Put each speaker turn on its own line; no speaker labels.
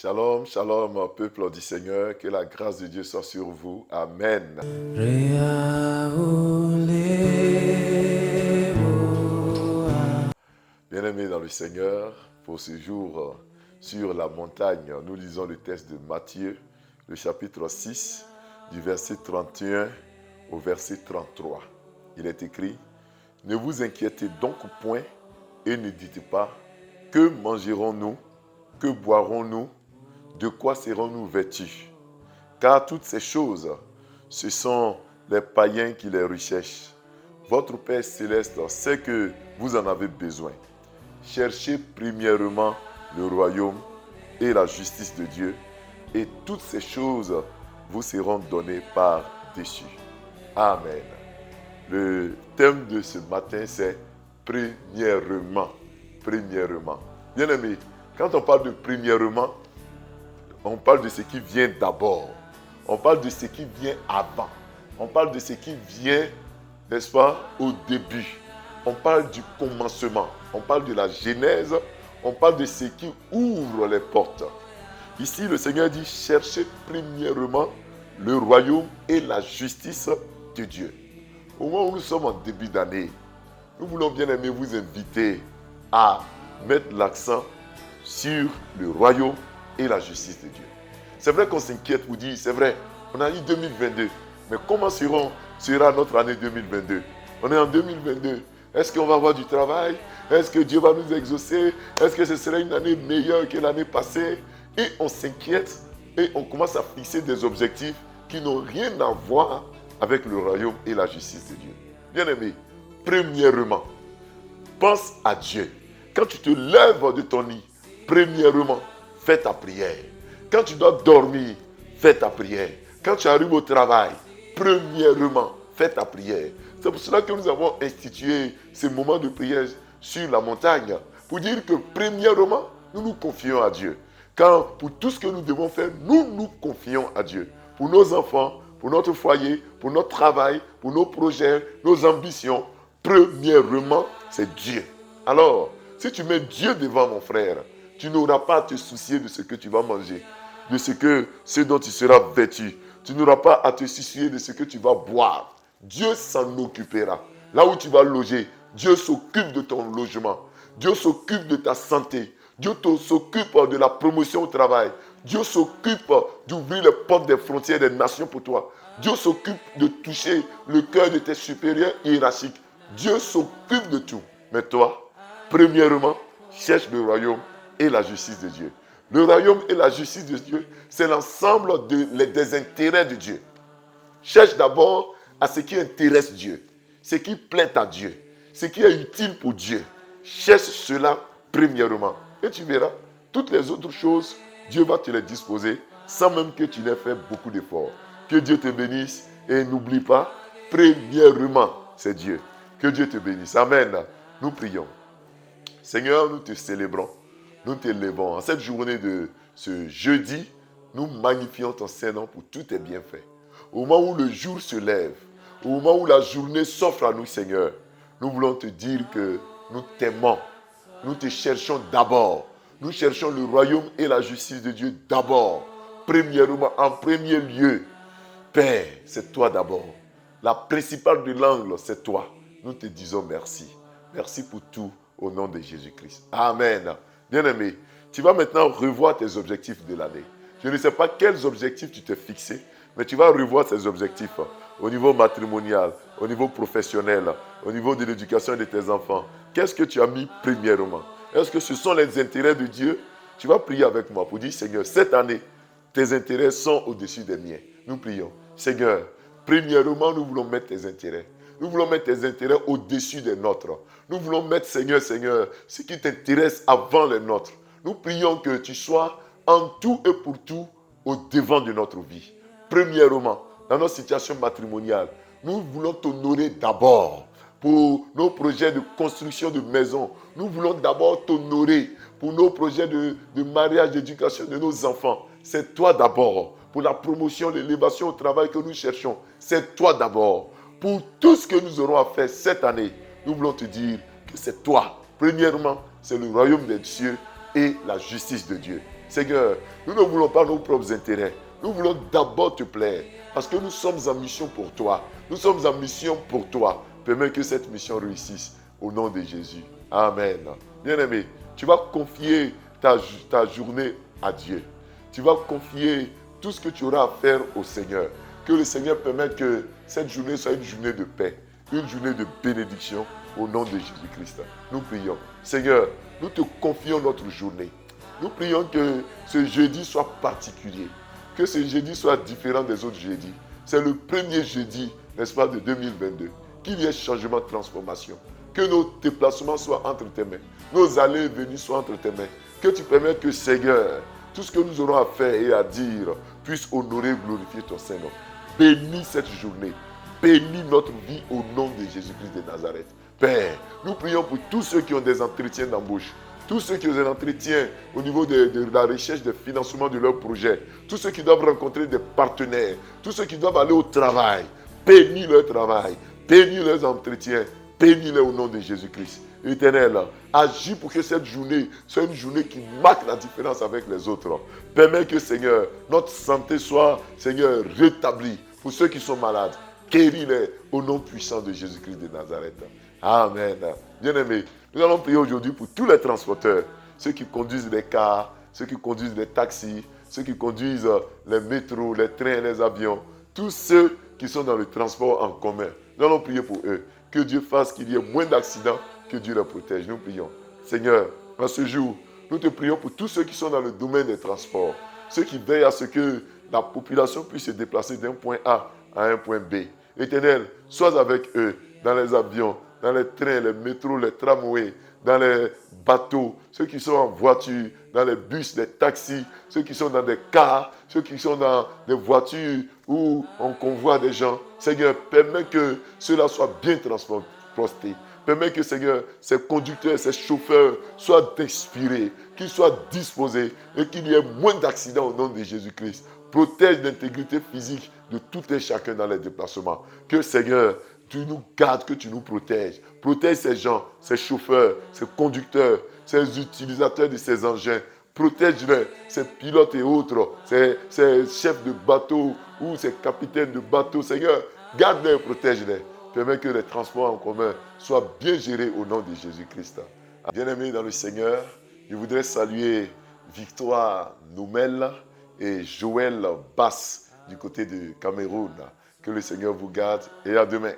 Shalom, shalom, peuple du Seigneur, que la grâce de Dieu soit sur vous. Amen. Bien-aimés dans le Seigneur, pour ce jour sur la montagne, nous lisons le texte de Matthieu, le chapitre 6, du verset 31 au verset 33. Il est écrit, « Ne vous inquiétez donc point et ne dites pas, que mangerons-nous, que boirons-nous, de quoi serons-nous vêtus? Car toutes ces choses, ce sont les païens qui les recherchent. Votre Père céleste sait que vous en avez besoin. Cherchez premièrement le royaume et la justice de Dieu, et toutes ces choses vous seront données par-dessus. » Amen. Le thème de ce matin, c'est premièrement. Premièrement. Bien-aimés, quand on parle de premièrement, on parle de ce qui vient d'abord. On parle de ce qui vient avant. On parle de ce qui vient, n'est-ce pas, au début. On parle du commencement. On parle de la genèse. On parle de ce qui ouvre les portes. Ici, le Seigneur dit, cherchez premièrement le royaume et la justice de Dieu. Au moment où nous sommes en début d'année, nous voulons bien aimer vous inviter à mettre l'accent sur le royaume et la justice de Dieu. C'est vrai qu'on s'inquiète pour dire, c'est vrai, on a eu 2022, mais comment sera notre année 2022? On est en 2022. Est-ce qu'on va avoir du travail? Est-ce que Dieu va nous exaucer? Est-ce que ce sera une année meilleure que l'année passée? Et on s'inquiète et on commence à fixer des objectifs qui n'ont rien à voir avec le royaume et la justice de Dieu. Bien-aimé, premièrement, pense à Dieu. Quand tu te lèves de ton lit, premièrement, fais ta prière. Quand tu dois dormir, fais ta prière. Quand tu arrives au travail, premièrement, fais ta prière. C'est pour cela que nous avons institué ces moments de prière sur la montagne. Pour dire que premièrement, nous nous confions à Dieu. Quand pour tout ce que nous devons faire, nous nous confions à Dieu. Pour nos enfants, pour notre foyer, pour notre travail, pour nos projets, nos ambitions, premièrement, c'est Dieu. Alors, si tu mets Dieu devant mon frère, tu n'auras pas à te soucier de ce que tu vas manger, de ce dont tu seras vêtu. Tu n'auras pas à te soucier de ce que tu vas boire. Dieu s'en occupera. Là où tu vas loger, Dieu s'occupe de ton logement. Dieu s'occupe de ta santé. Dieu s'occupe de la promotion au travail. Dieu s'occupe d'ouvrir les portes des frontières des nations pour toi. Dieu s'occupe de toucher le cœur de tes supérieurs hiérarchiques. Dieu s'occupe de tout. Mais toi, premièrement, cherche le royaume et la justice de Dieu. Le royaume et la justice de Dieu, c'est l'ensemble des intérêts de Dieu. Cherche d'abord à ce qui intéresse Dieu, ce qui plaît à Dieu, ce qui est utile pour Dieu. Cherche cela premièrement. Et tu verras, toutes les autres choses, Dieu va te les disposer sans même que tu n'aies fait beaucoup d'efforts. Que Dieu te bénisse et n'oublie pas, premièrement, c'est Dieu. Que Dieu te bénisse. Amen. Nous prions. Seigneur, nous te célébrons. Nous t'élevons. En cette journée de ce jeudi, nous magnifions ton Saint-Nom pour tous tes bienfaits. Au moment où le jour se lève, au moment où la journée s'offre à nous, Seigneur, nous voulons te dire que nous t'aimons. Nous te cherchons d'abord. Nous cherchons le royaume et la justice de Dieu d'abord. Premièrement, en premier lieu. Père, c'est toi d'abord. La principale de l'angle, c'est toi. Nous te disons merci. Merci pour tout au nom de Jésus-Christ. Amen. Bien-aimé, tu vas maintenant revoir tes objectifs de l'année. Je ne sais pas quels objectifs tu t'es fixé, mais tu vas revoir ces objectifs au niveau matrimonial, au niveau professionnel, au niveau de l'éducation de tes enfants. Qu'est-ce que tu as mis premièrement? Est-ce que ce sont les intérêts de Dieu? Tu vas prier avec moi pour dire, Seigneur, cette année, tes intérêts sont au-dessus des miens. Nous prions. Seigneur, premièrement, nous voulons mettre tes intérêts. Nous voulons mettre tes intérêts au-dessus des nôtres. Nous voulons mettre, Seigneur, ce qui t'intéresse avant les nôtres. Nous prions que tu sois en tout et pour tout au devant de notre vie. Premièrement, dans notre situation matrimoniale, nous voulons t'honorer d'abord pour nos projets de construction de maisons. Nous voulons d'abord t'honorer pour nos projets de mariage, d'éducation de nos enfants. C'est toi d'abord. Pour la promotion, l'élévation au travail que nous cherchons, c'est toi d'abord. Pour tout ce que nous aurons à faire cette année, nous voulons te dire que c'est toi. Premièrement, c'est le royaume des cieux et la justice de Dieu. Seigneur, nous ne voulons pas nos propres intérêts. Nous voulons d'abord te plaire. Parce que nous sommes en mission pour toi. Nous sommes en mission pour toi. Permets que cette mission réussisse au nom de Jésus. Amen. Bien-aimé, tu vas confier ta journée à Dieu. Tu vas confier tout ce que tu auras à faire au Seigneur. Que le Seigneur permette que cette journée soit une journée de paix, une journée de bénédiction au nom de Jésus-Christ. Nous prions. Seigneur, nous te confions notre journée. Nous prions que ce jeudi soit particulier. Que ce jeudi soit différent des autres jeudis. C'est le premier jeudi, n'est-ce pas, de 2022. Qu'il y ait changement, transformation. Que nos déplacements soient entre tes mains. Nos allées et venues soient entre tes mains. Que tu permettes que, Seigneur, tout ce que nous aurons à faire et à dire puisse honorer et glorifier ton Saint-Nom. Bénis cette journée. Bénis notre vie au nom de Jésus-Christ de Nazareth. Père, nous prions pour tous ceux qui ont des entretiens d'embauche. Tous ceux qui ont des entretiens au niveau de la recherche de financement de leur projet. Tous ceux qui doivent rencontrer des partenaires. Tous ceux qui doivent aller au travail. Bénis leur travail. Bénis leurs entretiens. Bénis-les au nom de Jésus-Christ. Éternel, agis pour que cette journée soit une journée qui marque la différence avec les autres. Permets que, Seigneur, notre santé soit, Seigneur, rétablie. Pour ceux qui sont malades, guéris-les au nom puissant de Jésus-Christ de Nazareth. Amen. Bien-aimés, nous allons prier aujourd'hui pour tous les transporteurs, ceux qui conduisent les cars, ceux qui conduisent les taxis, ceux qui conduisent les métros, les trains, les avions, tous ceux qui sont dans le transport en commun. Nous allons prier pour eux. Que Dieu fasse qu'il y ait moins d'accidents, que Dieu les protège. Nous prions. Seigneur, en ce jour, nous te prions pour tous ceux qui sont dans le domaine des transports, ceux qui veillent à ce que la population puisse se déplacer d'un point A à un point B. Éternel, sois avec eux dans les avions, dans les trains, les métros, les tramways, dans les bateaux, ceux qui sont en voiture, dans les bus, les taxis, ceux qui sont dans des cars, ceux qui sont dans des voitures où on convoie des gens. Seigneur, permets que cela soit bien transporté. Permets que, Seigneur, ces conducteurs, ces chauffeurs soient inspirés, qu'ils soient disposés et qu'il y ait moins d'accidents au nom de Jésus-Christ. Protège l'intégrité physique de tout et chacun dans les déplacements. Que, Seigneur, tu nous gardes, que tu nous protèges. Protège ces gens, ces chauffeurs, ces conducteurs, ces utilisateurs de ces engins. Protège-les, ces pilotes et autres, ces chefs de bateau ou ces capitaines de bateau. Seigneur, garde-les et protège-les. Permets que les transports en commun soient bien gérés au nom de Jésus-Christ. Bien-aimés dans le Seigneur, je voudrais saluer Victoire Noumel et Joël Bass du côté de Cameroun. Que le Seigneur vous garde et à demain.